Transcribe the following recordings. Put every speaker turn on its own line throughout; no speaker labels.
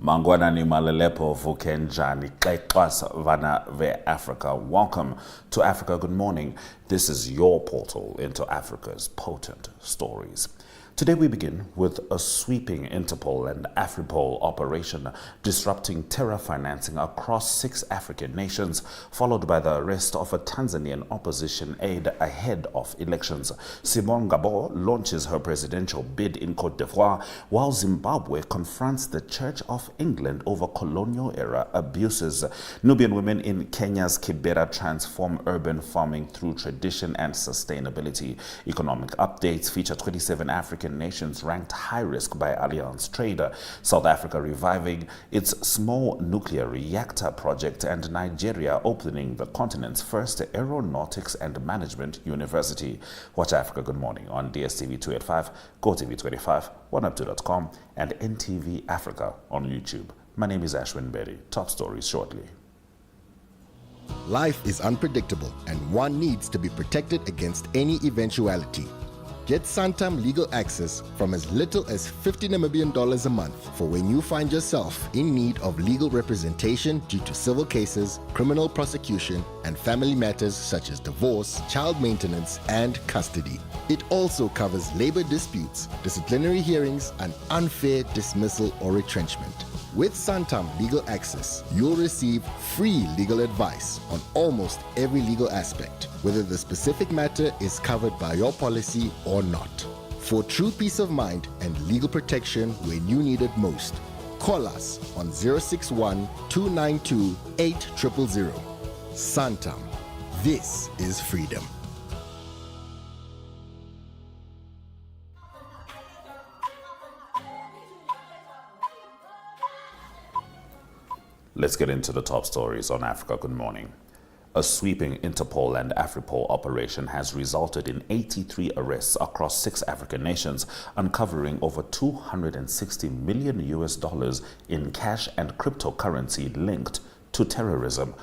Mangwana ni malelepo vukenjani kwas vana ve Africa. Welcome to Africa Good Morning. This is your portal into Africa's potent stories. Today we begin with a sweeping Interpol and Afripol operation disrupting terror financing across 6 African nations, followed by the arrest of a Tanzanian opposition aide ahead of elections. Simone Gbagbo launches her presidential bid in Côte d'Ivoire, while Zimbabwe confronts the Church of England over colonial-era abuses. Nubian women in Kenya's Kibera transform urban farming through tradition and sustainability. Economic updates feature 27 African nations ranked high risk by Allianz Trade, South Africa reviving its small nuclear reactor project, and Nigeria opening the continent's first aeronautics and management university. Watch Africa Good Morning on DSTV 285, GoTV 25, OneUp2.com, and NTV Africa on YouTube. My name is Ashwin Berry. Top stories shortly.
Life is unpredictable, and one needs to be protected against any eventuality. Get Santam legal access from as little as $50 Namibian a month for when you find yourself in need of legal representation due to civil cases, criminal prosecution, and family matters such as divorce, child maintenance, and custody. It also covers labor disputes, disciplinary hearings, and unfair dismissal or retrenchment. With Santam Legal Access, you'll receive free legal advice on almost every legal aspect, whether the specific matter is covered by your policy or not. For true peace of mind and legal protection when you need it most, call us on 061 292 8000. Santam. This is freedom.
Let's get into the top stories on Africa Good Morning. A sweeping Interpol and Afripol operation has resulted in 83 arrests across 6 African nations, uncovering over $260 million in cash and cryptocurrency linked to terrorism.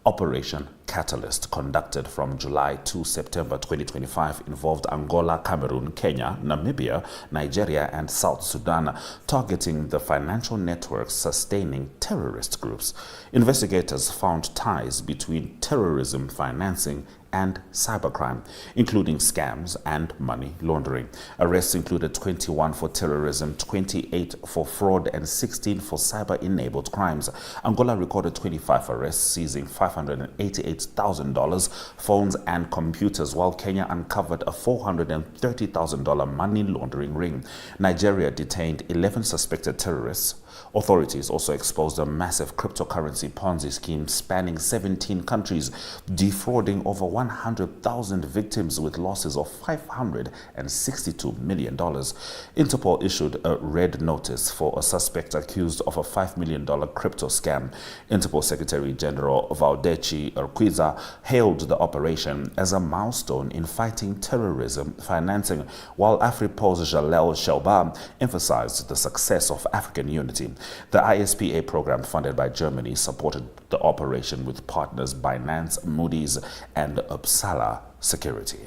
Operation Catalyst, conducted from July to September 2025, involved Angola, Cameroon, Kenya, Namibia, Nigeria, and South Sudan, targeting the financial networks sustaining terrorist groups. Investigators found ties between terrorism financing and cybercrime, including scams and money laundering. Arrests included 21 for terrorism, 28 for fraud, and 16 for cyber-enabled crimes. Angola recorded 25 arrests, seizing $588,000, phones and computers, while Kenya uncovered a $430,000 money laundering ring. Nigeria detained 11 suspected terrorists. Authorities also exposed a massive cryptocurrency Ponzi scheme spanning 17 countries, defrauding over 100,000 victims with losses of $562 million. Interpol issued a red notice for a suspect accused of a $5 million crypto scam. Interpol Secretary General Valdechi Urquiza hailed the operation as a milestone in fighting terrorism financing, while Afripol's Jalel Shelba emphasized the success of African unity. The ISPA program, funded by Germany, supported the operation with partners Binance, Moody's, and Uppsala Security.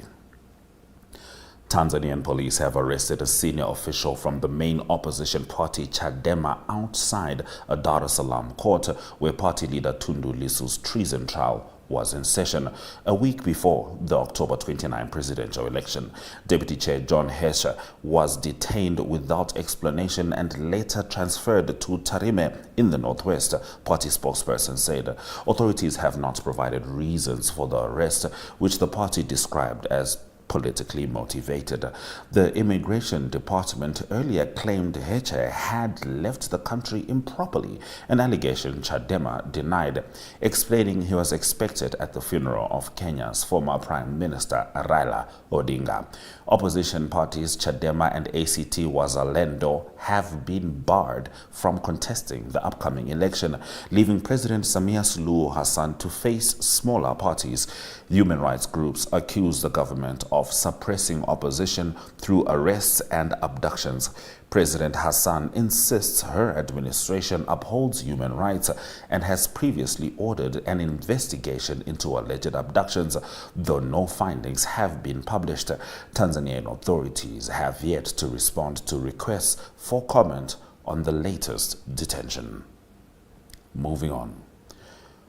Tanzanian police have arrested a senior official from the main opposition party Chadema outside a Dar es Salaam court, where party leader Tundu Lissu's treason trial was in session a week before the October 29 presidential election. Deputy Chair John Heche was detained without explanation and later transferred to Tarime in the northwest, party spokesperson said. Authorities have not provided reasons for the arrest, which the party described as politically motivated. The Immigration Department earlier claimed Heche had left the country improperly, an allegation Chadema denied, explaining he was expected at the funeral of Kenya's former Prime Minister Raila Odinga. Opposition parties Chadema and ACT Wazalendo have been barred from contesting the upcoming election, leaving President Samia Suluhu Hassan to face smaller parties. Human rights groups accuse the government of suppressing opposition through arrests and abductions. President Hassan insists her administration upholds human rights and has previously ordered an investigation into alleged abductions, though no findings have been published. Tanzanian authorities have yet to respond to requests for comment on the latest detention. Moving on.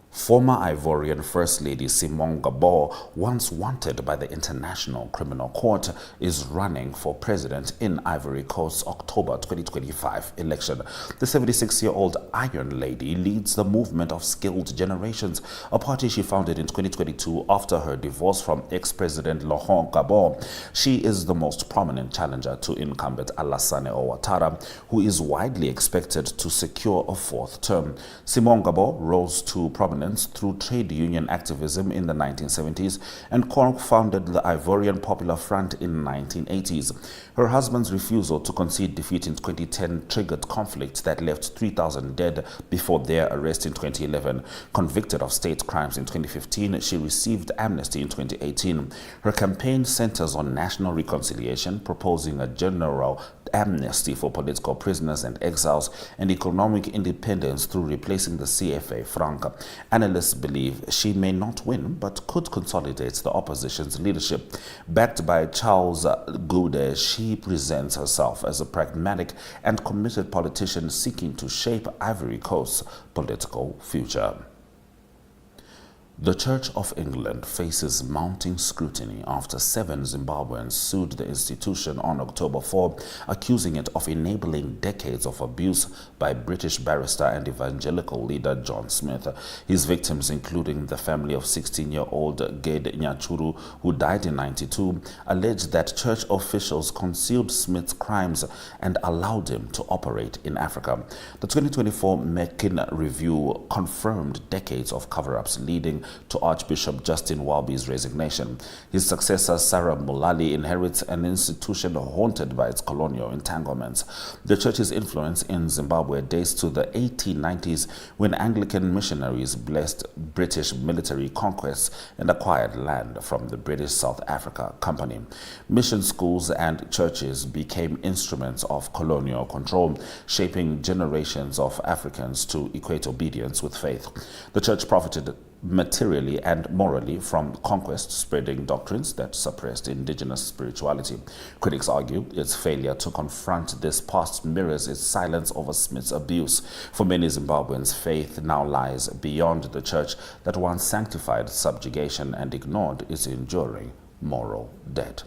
Former Ivorian First Lady Simone Gbagbo, once wanted by the International Criminal Court, is running for president in Ivory Coast's October 2025 election. The 76-year-old Iron Lady leads the movement of Skilled Generations, a party she founded in 2022 after her divorce from ex-president Laurent Gbagbo. She is the most prominent challenger to incumbent Alassane Ouattara, who is widely expected to secure a fourth term. Simone Gbagbo rose to prominence through trade union activism in the 1970s and co-founded the Ivorian Popular Front in the 1980s. Her husband's refusal to concede defeat in 2010 triggered conflict that left 3,000 dead before their arrest in 2011. Convicted of state crimes in 2015, she received amnesty in 2018. Her campaign centers on national reconciliation, proposing a general amnesty for political prisoners and exiles, and economic independence through replacing the CFA franc. Analysts believe she may not win, but could consolidate the opposition's leadership. Backed by Charles Goude, she presents herself as a pragmatic and committed politician seeking to shape Ivory Coast's political future. The Church of England faces mounting scrutiny after 7 Zimbabweans sued the institution on October 4, accusing it of enabling decades of abuse by British barrister and evangelical leader John Smith. His victims, including the family of 16-year-old Gade Nyachuru, who died in 1992, alleged that church officials concealed Smith's crimes and allowed him to operate in Africa. The 2024 Mekin Review confirmed decades of cover-ups leading to Archbishop Justin Welby's resignation. His successor, Sarah Mulali, inherits an institution haunted by its colonial entanglements. The church's influence in Zimbabwe dates to the 1890s, when Anglican missionaries blessed British military conquests and acquired land from the British South Africa Company. Mission schools and churches became instruments of colonial control, shaping generations of Africans to equate obedience with faith. The church profited materially and morally from conquest, spreading doctrines that suppressed indigenous spirituality. Critics argue its failure to confront this past mirrors its silence over Smith's abuse. For many Zimbabweans, faith now lies beyond the church that once sanctified subjugation and ignored its enduring moral debt.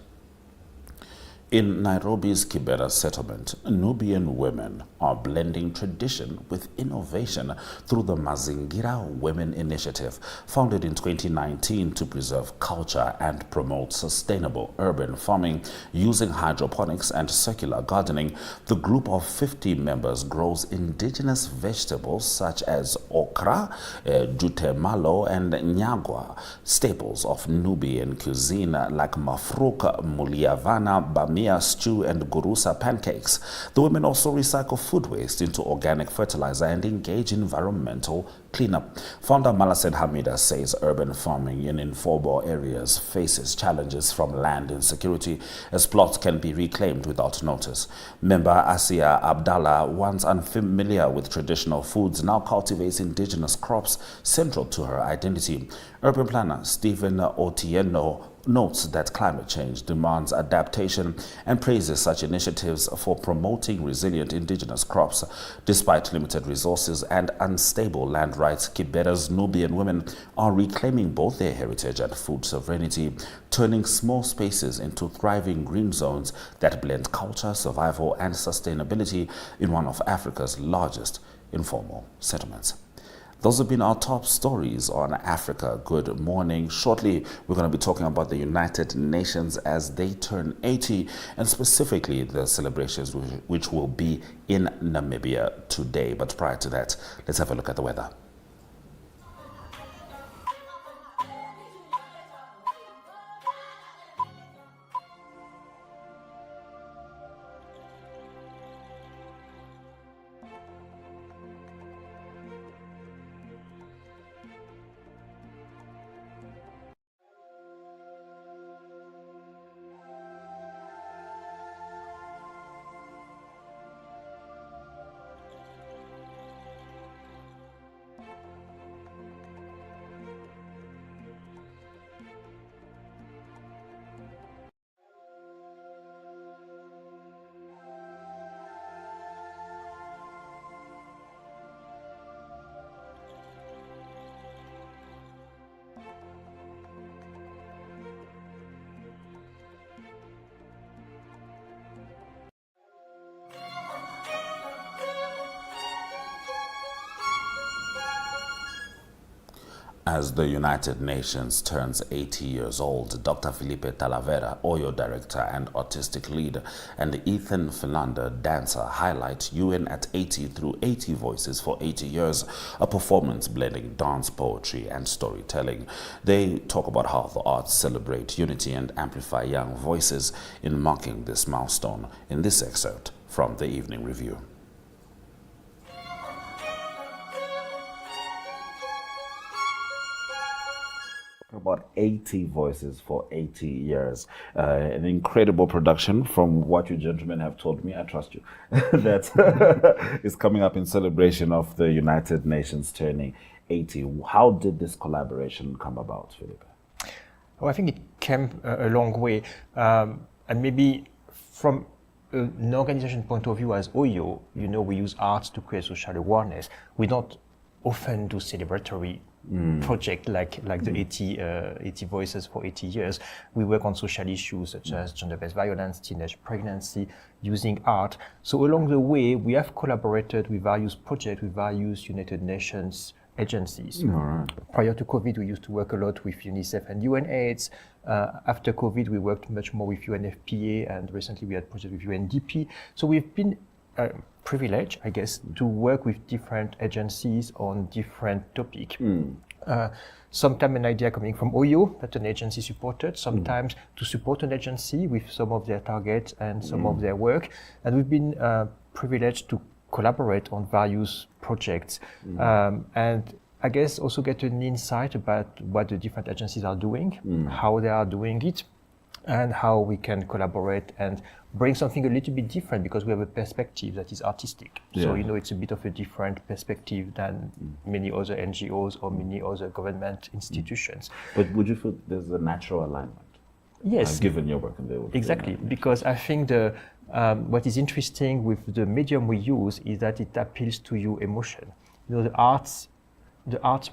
In Nairobi's Kibera settlement, Nubian women are blending tradition with innovation through the Mazingira Women Initiative, founded in 2019 to preserve culture and promote sustainable urban farming. Using hydroponics and circular gardening, the group of 50 members grows indigenous vegetables such as okra, jute malo, and nyagwa, staples of Nubian cuisine like mafruk, muliavana, bamia stew, and gurusa pancakes. The women also recycle food waste into organic fertilizer and engage in environmental cleanup. Founder Malassed Hamida says urban farming in informal areas faces challenges from land insecurity, as plots can be reclaimed without notice. Member Asia Abdallah, once unfamiliar with traditional foods, now cultivates indigenous crops central to her identity. Urban planner Stephen Otieno notes that climate change demands adaptation and praises such initiatives for promoting resilient indigenous crops. Despite limited resources and unstable land rights, Kibera's Nubian women are reclaiming both their heritage and food sovereignty, turning small spaces into thriving green zones that blend culture, survival, and sustainability in one of Africa's largest informal settlements. Those have been our top stories on Africa. Good morning. Shortly, we're going to be talking about the United Nations as they turn 80, and specifically the celebrations which will be in Namibia today. But prior to that, let's have a look at the weather. As the United Nations turns 80 years old, Dr. Philippe Talavera, Oyo director and artistic leader, and Ethan Philander, dancer, highlight UN at 80 through 80 Voices for 80 Years, a performance blending dance, poetry, and storytelling. They talk about how the arts celebrate unity and amplify young voices in marking this milestone in this excerpt from the Evening Review. About 80 Voices for 80 Years. An incredible production from what you gentlemen have told me. I trust you. That is coming up in celebration of the United Nations turning 80. How did this collaboration come about, Philippe?
Well, I think it came a long way. And maybe from an organization point of view as Oyo, we use arts to create social awareness. We don't often do celebratory project like the 80 Voices for 80 Years. We work on social issues such as gender-based violence, teenage pregnancy, using art. So along the way, we have collaborated with various projects, with various United Nations agencies.
All right.
Prior to COVID, we used to work a lot with UNICEF and UNAIDS. After COVID, we worked much more with UNFPA, and recently we had projects with UNDP. So we've been privilege, I guess, to work with different agencies on different topics. Sometimes an idea coming from Oyo that an agency supported, sometimes to support an agency with some of their targets and some of their work. And we've been privileged to collaborate on various projects. And I guess also get an insight about what the different agencies are doing, how they are doing it, and how we can collaborate and bring something a little bit different, because we have a perspective that is artistic.
Yeah.
So, it's a bit of a different perspective than many other NGOs or many other government institutions.
But would you feel there's a natural alignment?
Yes.
Given your work in the
Exactly, because I think what is interesting with the medium we use is that it appeals to your emotion. The arts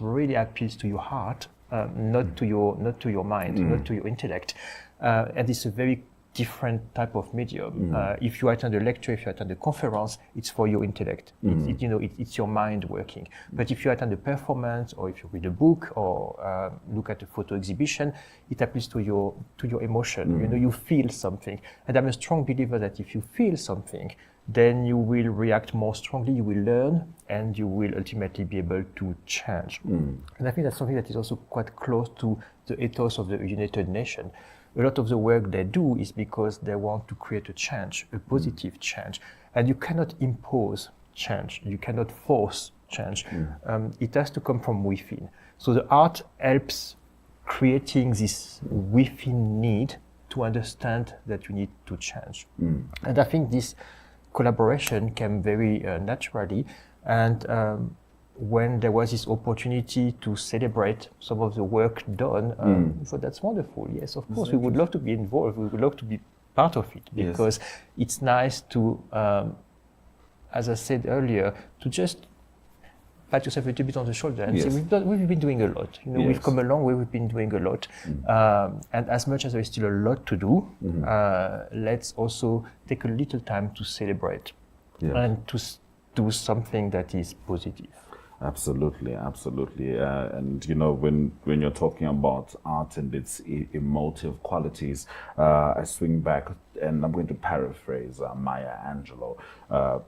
really appeals to your heart, not to your mind, not to your intellect. And it's a very different type of medium. If you attend a lecture, if you attend a conference, it's for your intellect. It's your mind working. But if you attend a performance, or if you read a book, or look at a photo exhibition, it appeals to your emotion. You feel something. And I'm a strong believer that if you feel something, then you will react more strongly, you will learn, and you will ultimately be able to change. And I think that's something that is also quite close to the ethos of the United Nations. A lot of the work they do is because they want to create a change, a positive change. And you cannot impose change. You cannot force change. It has to come from within. So the art helps creating this within need to understand that you need to change. And I think this collaboration came very naturally. And when there was this opportunity to celebrate some of the work done, so that's wonderful. Yes, of course, we would love to be involved. We would love to be part of it, because it's nice to, as I said earlier, to just pat yourself a little bit on the shoulder and say, we've been doing a lot. We've come a long way, we've been doing a lot. And as much as there is still a lot to do, let's also take a little time to celebrate and to do something that is positive.
Absolutely. And when you're talking about art and its emotive qualities, I swing back and I'm going to paraphrase Maya Angelou.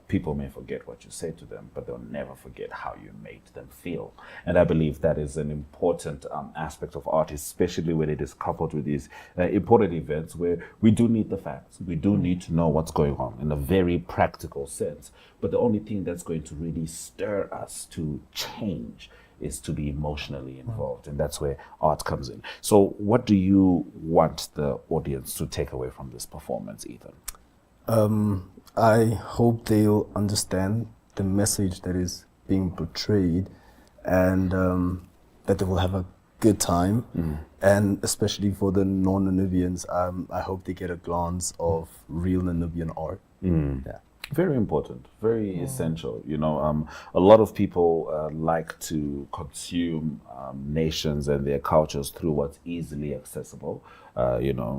People may forget what you say to them, but they'll never forget how you made them feel. And I believe that is an important aspect of art, especially when it is coupled with these important events where we do need the facts. We do need to know what's going on in a very practical sense. But the only thing that's going to really stir us to change is to be emotionally involved, and that's where art comes in. So what do you want the audience to take away from this performance, Ethan?
I hope they'll understand the message that is being portrayed, and that they will have a good time. And especially for the non-Namibians, I hope they get a glance of real Namibian art.
Very important, very essential. A lot of people like to consume nations and their cultures through what's easily accessible.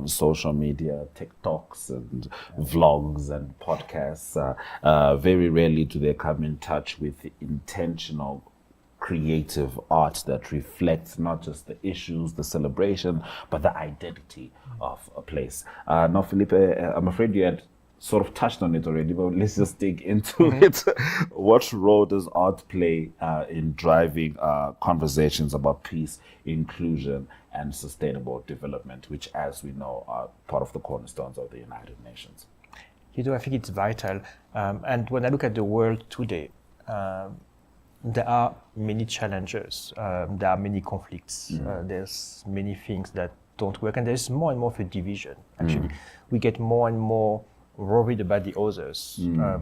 Social media, TikToks and vlogs and podcasts. Very rarely do they come in touch with intentional creative art that reflects not just the issues, the celebration, but the identity of a place. Now, Philippe, I'm afraid you had sort of touched on it already, but let's just dig into it. What role does art play in driving conversations about peace, inclusion, and sustainable development, which, as we know, are part of the cornerstones of the United Nations?
I think it's vital. And when I look at the world today, there are many challenges. There are many conflicts. There's many things that don't work, and there's more and more of a division. Actually, we get more and more worried about the others.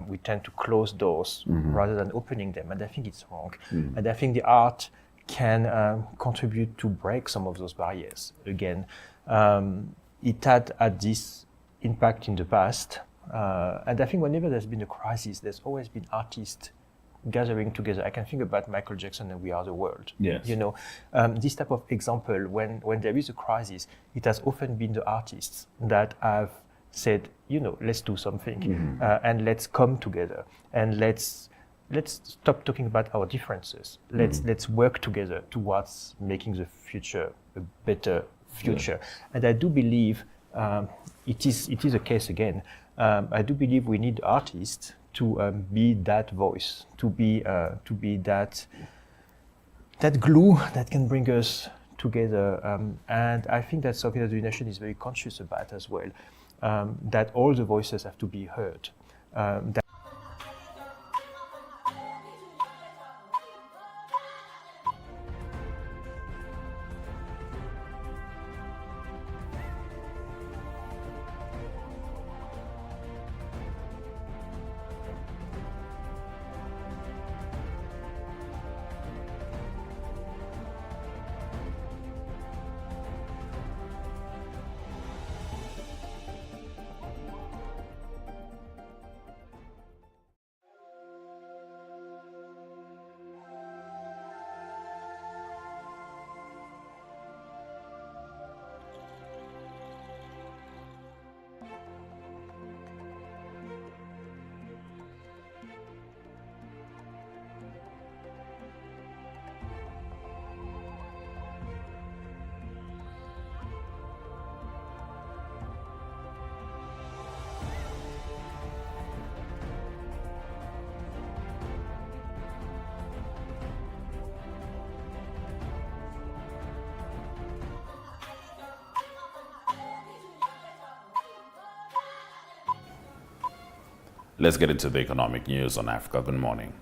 We tend to close doors rather than opening them, and I think it's wrong. And I think the art can contribute to break some of those barriers. Again, it had this impact in the past, and I think whenever there's been a crisis, there's always been artists gathering together. I can think about Michael Jackson and We Are the World.
Yes.
This type of example, when there is a crisis, it has often been the artists that have said, let's do something, and let's come together, and let's stop talking about our differences. Let's work together towards making the future a better future. And I do believe it is a case again. I do believe we need artists to be that voice, to be that glue that can bring us together. And I think that's something that the nation is very conscious about as well. That all the voices have to be heard.
Let's get into the economic news on Africa. Good morning.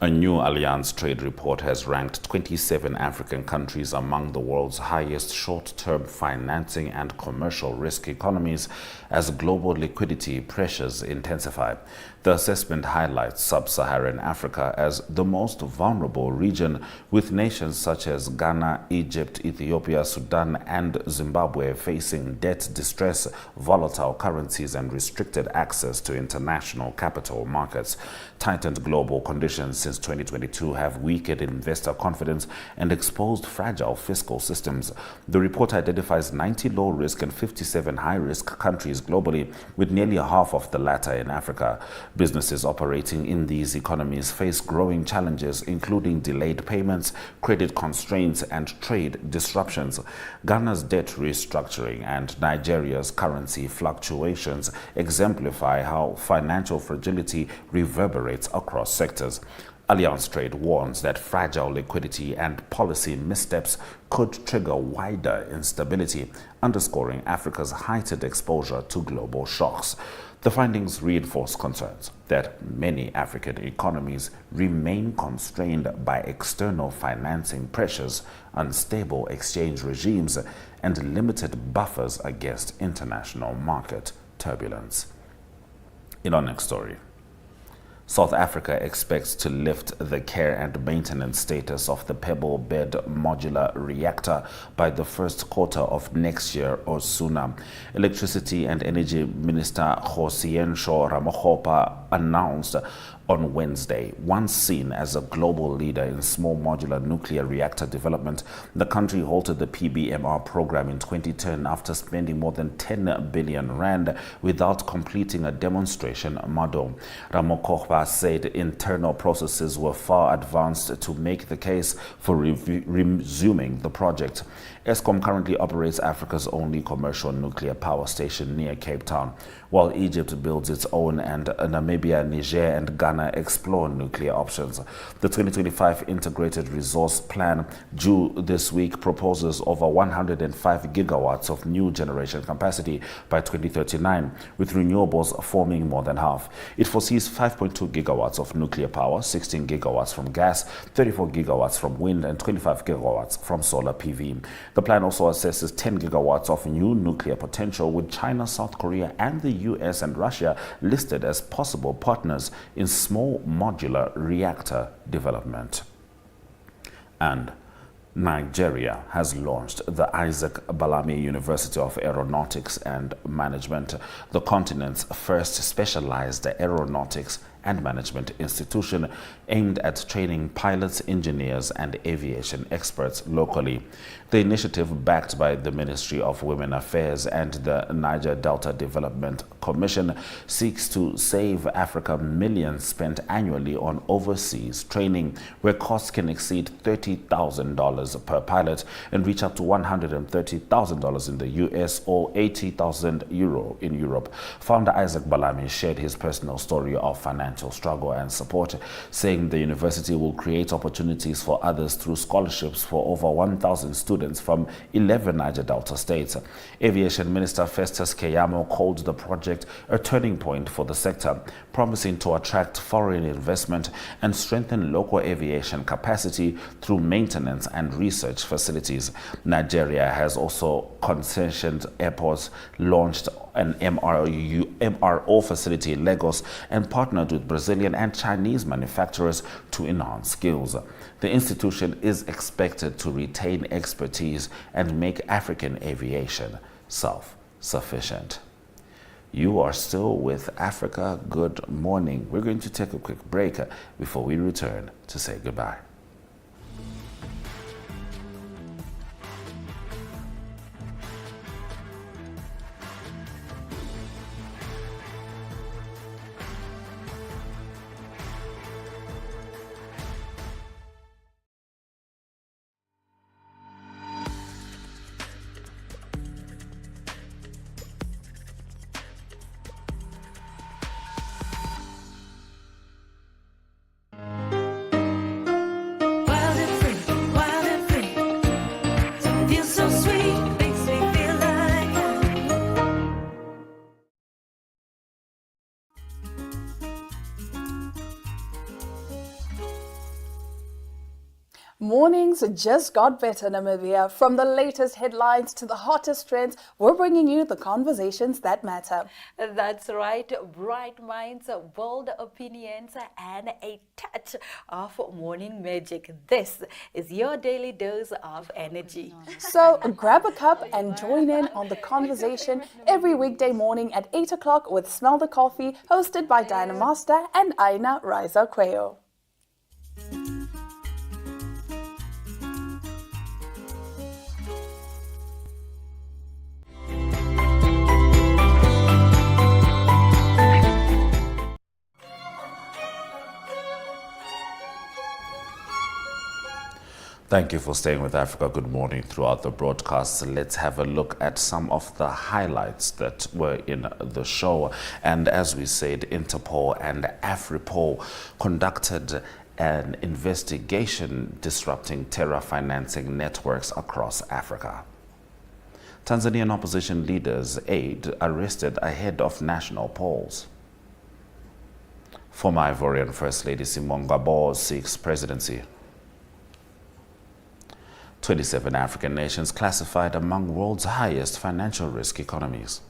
A new Allianz Trade report has ranked 27 African countries among the world's highest short-term financing and commercial risk economies as global liquidity pressures intensify. The assessment highlights sub-Saharan Africa as the most vulnerable region, with nations such as Ghana, Egypt, Ethiopia, Sudan, and Zimbabwe facing debt distress, volatile currencies, and restricted access to international capital markets. Tightened global conditions since 2022 have weakened investor confidence and exposed fragile fiscal systems. The report identifies 90 low-risk and 57 high-risk countries globally, with nearly half of the latter in Africa. Businesses operating in these economies face growing challenges, including delayed payments, credit constraints, and trade disruptions. Ghana's debt restructuring and Nigeria's currency fluctuations exemplify how financial fragility reverberates across sectors. Allianz Trade warns that fragile liquidity and policy missteps could trigger wider instability, underscoring Africa's heightened exposure to global shocks. The findings reinforce concerns that many African economies remain constrained by external financing pressures, unstable exchange regimes, and limited buffers against international market turbulence. In our next story, South Africa expects to lift the care and maintenance status of the Pebble Bed Modular Reactor by the first quarter of next year or sooner. Electricity and Energy Minister Kgosiensho Ramokgopa announced On Wednesday, once seen as a global leader in small modular nuclear reactor development, the country halted the PBMR program in 2010 after spending more than 10 billion rand without completing a demonstration model. Ramokgopa said internal processes were far advanced to make the case for resuming the project. Eskom currently operates Africa's only commercial nuclear power station near Cape Town, while Egypt builds its own and Namibia, Niger and Ghana explore nuclear options. The 2025 Integrated Resource Plan, due this week, proposes over 105 gigawatts of new generation capacity by 2039, with renewables forming more than half. It foresees 5.2 gigawatts of nuclear power, 16 gigawatts from gas, 34 gigawatts from wind and 25 gigawatts from solar PV. The plan also assesses 10 gigawatts of new nuclear potential, with China, South Korea and the US and Russia listed as possible partners in small modular reactor development. And Nigeria has launched the Isaac Balami University of Aeronautics and Management, the continent's first specialized aeronautics and management institution aimed at training pilots, engineers and aviation experts locally. The initiative, backed by the Ministry of Women Affairs and the Niger Delta Development Commission, seeks to save Africa millions spent annually on overseas training, where costs can exceed $30,000 per pilot and reach up to $130,000 in the US or 80,000 euro in Europe. Founder Isaac Balami shared his personal story of financial struggle and support, saying the university will create opportunities for others through scholarships for over 1,000 students from 11 Niger Delta states. Aviation Minister Festus Keyamo called the project a turning point for the sector, promising to attract foreign investment and strengthen local aviation capacity through maintenance and research facilities. Nigeria has also concessioned airports, launched an MRO facility in Lagos, and partnered with Brazilian and Chinese manufacturers to enhance skills. The institution is expected to retain expertise and make African aviation self-sufficient. You are still with Africa Good Morning. We're going to take a quick break before we return to say goodbye.
Mornings just got better, Namibia. From the latest headlines to the hottest trends, we're bringing you the conversations that matter.
That's right. Bright minds, bold opinions, and a touch of morning magic. This is your daily dose of energy.
So grab a cup and join in on the conversation every weekday morning at 8 o'clock with Smell the Coffee, hosted by Diana Master and Aina Riza Quayo.
Thank you for staying with Africa Good Morning throughout the broadcast. Let's have a look at some of the highlights that were in the show. And as we said, Interpol and Afripol conducted an investigation disrupting terror financing networks across Africa. Tanzanian opposition leaders' aide arrested ahead of national polls. Former Ivorian First Lady Simone Gbagbo seeks presidency. 27 African nations classified among world's highest financial risk economies.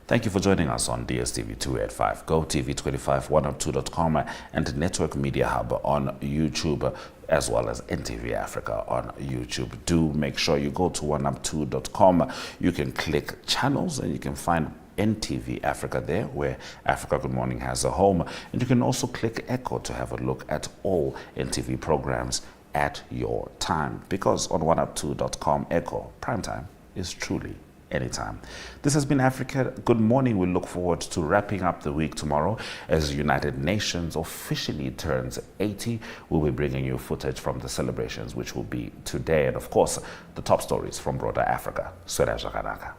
Thank you for joining us on DSTV 285, GoTV25, 102.com, and Network Media Hub on YouTube, as well as NTV Africa on YouTube. Do make sure you go to 1up2.com. You can click channels and you can find NTV Africa there, where Africa Good Morning has a home. And you can also click Echo to have a look at all NTV programs at your time. Because on 1up2.com, Echo Primetime is truly anytime. This has been Africa Good Morning. We look forward to wrapping up the week tomorrow as the United Nations officially turns 80. We'll be bringing you footage from the celebrations, which will be today, and of course the top stories from broader Africa. Swera Jakaraka.